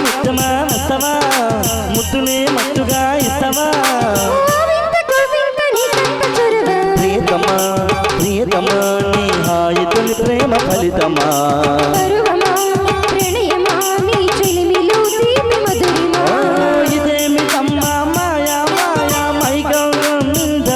ముత్తమా వస్తవా ముద్దునే మత్తుగా ఇస్తవా ప్రియతమా ప్రియతమా నీ హాయి తొలి ప్రేమ ఫలితమా ఇదేమి కమ్మా మాయా మాయా మైకంద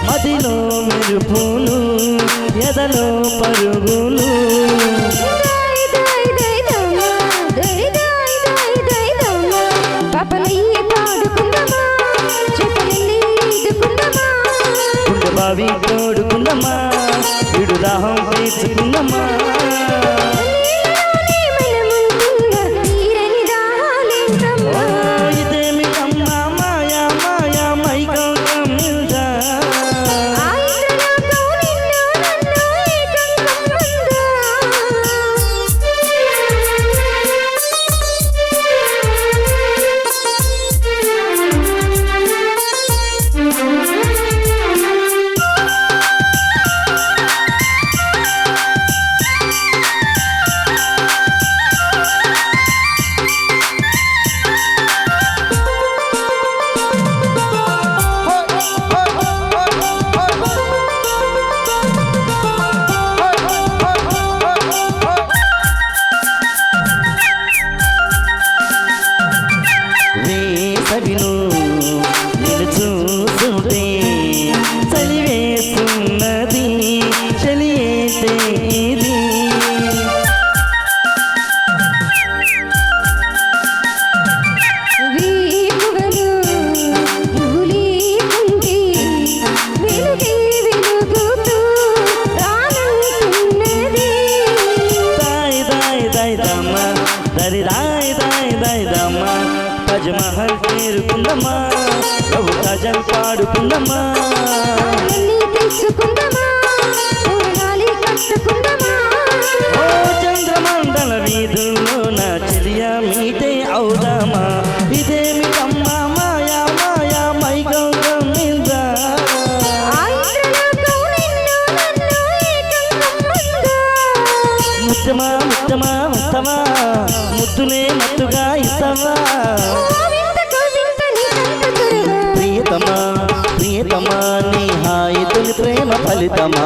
మదిలో మెరుపులు ఎదలో పరుగులు బావి తోడుకుందమ్మా ఇడు దాహం తీర్చుకుందమ్మా ఇదేమి కమ్మా మాయా మాయా మైకంద వేసవిలో నిన్ను చూస్తుంటే చలివేస్తున్నది చలియేటే ఇది దాయ్ దాయ్ దాయ్ దమ్మా దరి దాయ్ దాయ్ దాయ్ దమ్మా తాజ్మహల్ చేరుకుందమ్మా లవ్ గజల్ పాడుకుందమ్మా ఓ చంద్రమండల వీధుల్లో నా చెలియా మీటే అవుదామా ఇదేమి కమ్మా మాయా మాయా మైకంగం మీద ముత్తమా ముత్తమా వస్తవా ముద్దునే మత్తుగా ఇస్తవా ప్రియతమా ప్రియతమా నీ హాయి తొలి ప్రేమ ఫలితమా